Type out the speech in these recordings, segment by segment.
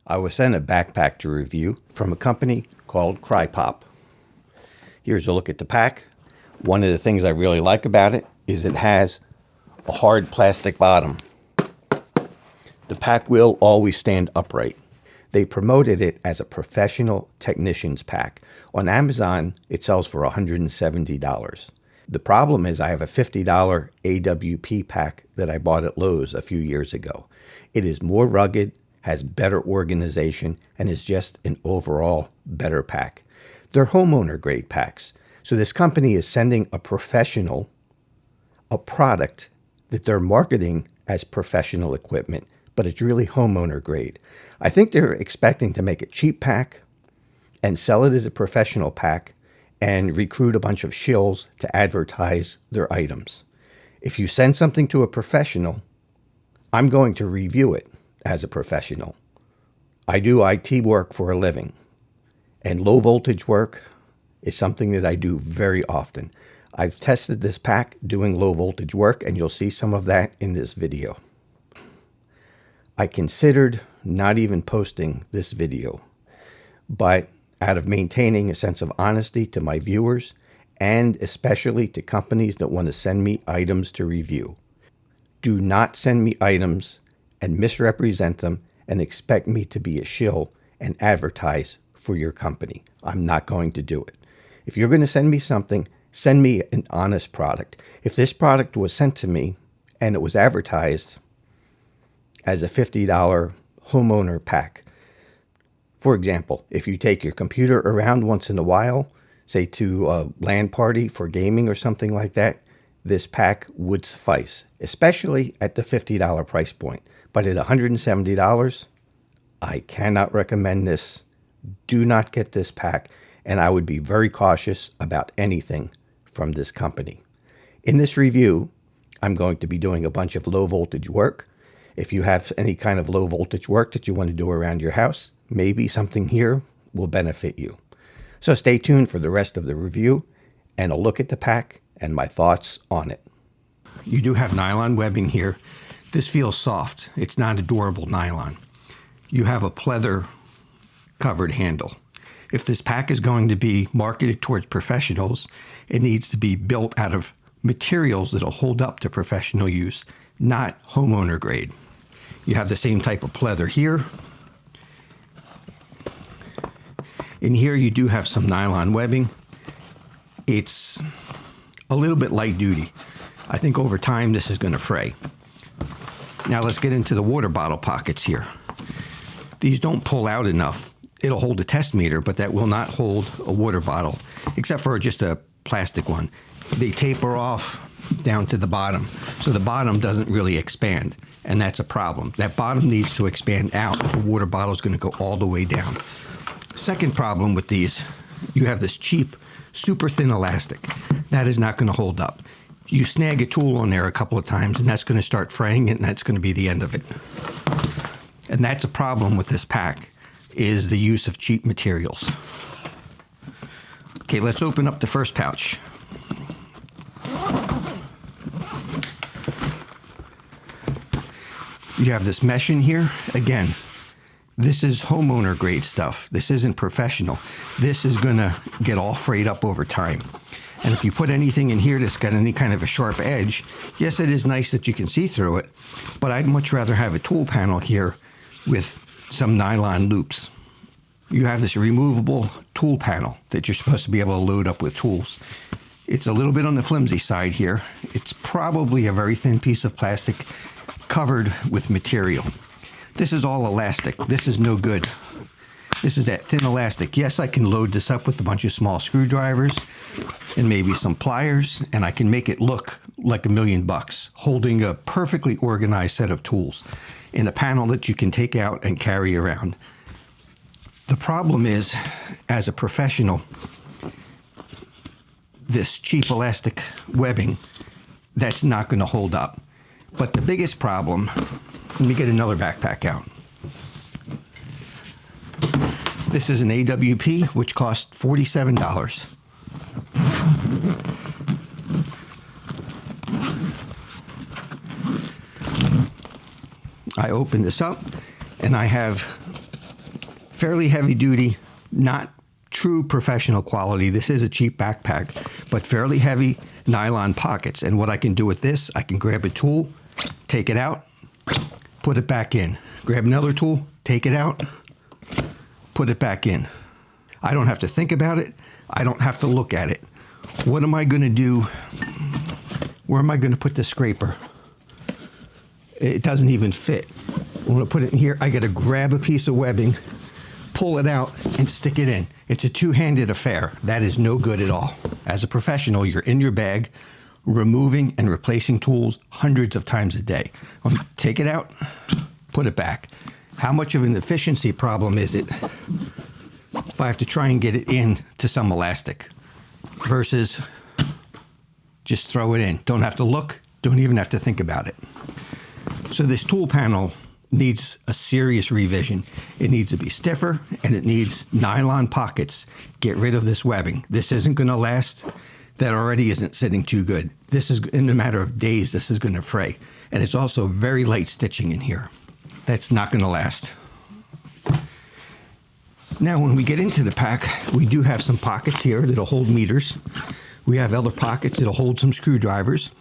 I was sent a backpack to review from a company called CriPop. Here's a look at the pack. One of the things I really like about it is it has a hard plastic bottom. The pack will always stand upright. They promoted it as a professional technician's pack. On Amazon, it sells for $170. The problem is I have a $50 AWP pack that I bought at Lowe's a few years ago. It is more rugged, has better organization, and is just an overall better pack. They're homeowner grade packs. So this company is sending a professional a product that they're marketing as professional equipment, but it's really homeowner grade. I think they're expecting to make a cheap pack and sell it as a professional pack and recruit a bunch of shills to advertise their items. If you send something to a professional, I'm going to review it as a professional. I do IT work for a living, and low voltage work is something that I do very often. I've tested this pack doing low voltage work, and you'll see some of that in this video. I considered not even posting this video, but out of maintaining a sense of honesty to my viewers, and especially to companies that want to send me items to review, do not send me items and misrepresent them and expect me to be a shill and advertise for your company. I'm not going to do it. If you're going to send me something, send me an honest product. If this product was sent to me and it was advertised as a $50 homeowner pack, for example, if you take your computer around once in a while, say to a LAN party for gaming or something like that, this pack would suffice, especially at the $50 price point. But at $170, I cannot recommend this. Do not get this pack, and I would be very cautious about anything from this company. In this review, I'm going to be doing a bunch of low voltage work. If you have any kind of low voltage work that you want to do around your house, maybe something here will benefit you. So stay tuned for the rest of the review and a look at the pack and my thoughts on it. You do have nylon webbing here. This feels soft. It's not a durable nylon. You have a pleather covered handle. If this pack is going to be marketed towards professionals, it needs to be built out of materials that'll hold up to professional use, not homeowner grade. You have the same type of pleather here. In here you do have some nylon webbing. It's a little bit light duty. I think over time this is going to fray. Now let's get into the water bottle pockets here. These don't pull out enough. It'll hold a test meter, but that will not hold a water bottle, except for just a plastic one. They taper off down to the bottom, so the bottom doesn't really expand, and that's a problem. That bottom needs to expand out if a water bottle is going to go all the way down. Second problem with these, you have this cheap, super thin elastic. That is not going to hold up. You snag a tool on there a couple of times, and that's going to start fraying it, and that's going to be the end of it. And that's a problem with this pack, is the use of cheap materials. Okay, let's open up the first pouch. You have this mesh in here. Again, this is homeowner grade stuff. This isn't professional. This is going to get all frayed up over time. And if you put anything in here that's got any kind of a sharp edge, yes, it is nice that you can see through it, but I'd much rather have a tool panel here with some nylon loops. You have this removable tool panel that you're supposed to be able to load up with tools. It's a little bit on the flimsy side here. It's probably a very thin piece of plastic covered with material. This is all elastic. This is no good. This is that thin elastic. Yes, I can load this up with a bunch of small screwdrivers and maybe some pliers, and I can make it look like $1,000,000, holding a perfectly organized set of tools in a panel that you can take out and carry around. The problem is, as a professional, this cheap elastic webbing, that's not going to hold up. But the biggest problem, let me get another backpack out. This is an AWP, which cost $47. I open this up, and I have fairly heavy duty, not true professional quality. This is a cheap backpack, but fairly heavy nylon pockets. And what I can do with this, I can grab a tool, take it out, put it back in. Grab another tool, take it out, put it back in. I don't have to think about it. I don't have to look at it. What am I going to do? Where am I going to put the scraper? It doesn't even fit. I'm going to put it in here. I got to grab a piece of webbing, pull it out, and stick it in. It's a two-handed affair. That is no good at all. As a professional, you're in your bag, removing and replacing tools hundreds of times a day. Take it out, put it back. How much of an efficiency problem is it if I have to try and get it in to some elastic versus just throw it in? Don't have to look, don't even have to think about it. So this tool panel needs a serious revision. It needs to be stiffer, and it needs nylon pockets. Get rid of this webbing. This isn't going to last. That already isn't sitting too good. This is, in a matter of days, this is going to fray. And it's also very light stitching in here. That's not going to last. Now, when we get into the pack, we do have some pockets here that'll hold meters. We have other pockets that'll hold some screwdrivers,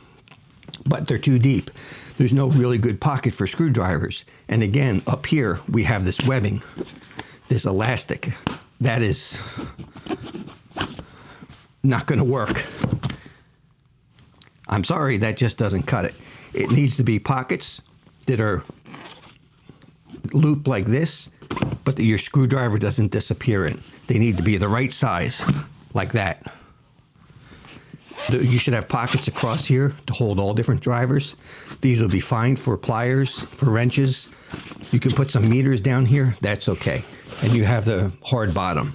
but they're too deep. There's no really good pocket for screwdrivers. And again, up here, we have this webbing, this elastic. That is not going to work. I'm sorry, that just doesn't cut it. It needs to be pockets that are looped like this, but that your screwdriver doesn't disappear in. They need to be the right size, like that. You should have pockets across here to hold all different drivers. These will be fine for pliers, for wrenches. You can put some meters down here, that's okay. And you have the hard bottom.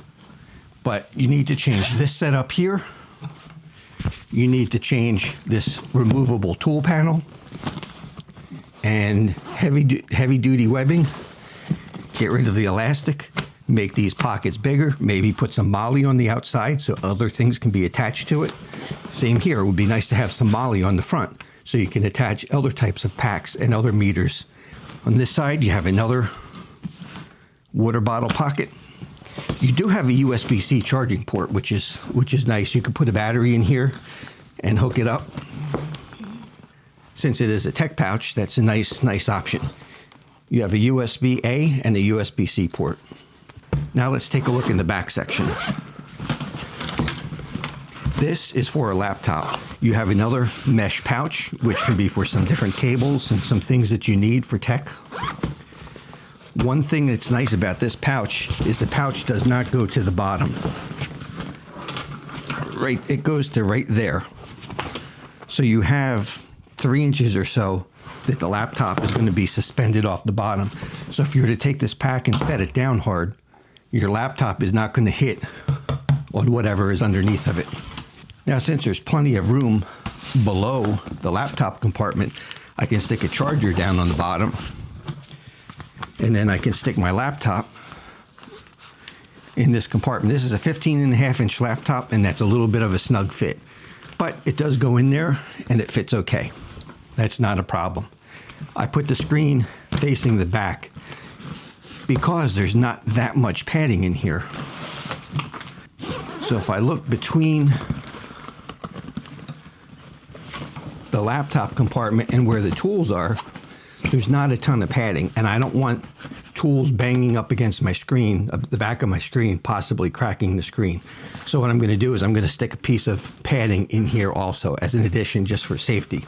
But you need to change this setup here. You need to change this removable tool panel and heavy duty webbing. Get rid of the elastic. Make these pockets bigger. Maybe put some MOLLE on the outside so other things can be attached to it. Same here. It would be nice to have some MOLLE on the front so you can attach other types of packs and other meters. On this side, you have another water bottle pocket. You do have a USB-C charging port, which is nice. You can put a battery in here and hook it up. Since it is a tech pouch, that's a nice option. You have a USB-A and a USB-C port. Now let's take a look in the back section. This is for a laptop. You have another mesh pouch, which can be for some different cables and some things that you need for tech. One thing that's nice about this pouch is the pouch does not go to the bottom. Right, it goes to right there. So you have 3 inches or so that the laptop is going to be suspended off the bottom. So if you were to take this pack and set it down hard, your laptop is not going to hit on whatever is underneath of it. Now, since there's plenty of room below the laptop compartment, I can stick a charger down on the bottom, and then I can stick my laptop in this compartment. This is a 15.5-inch laptop, and that's a little bit of a snug fit. But it does go in there, and it fits okay. That's not a problem. I put the screen facing the back because there's not that much padding in here. So if I look between the laptop compartment and where the tools are, there's not a ton of padding, and I don't want tools banging up against my screen, the back of my screen, possibly cracking the screen. So what I'm going to do is I'm going to stick a piece of padding in here also as an addition, just for safety.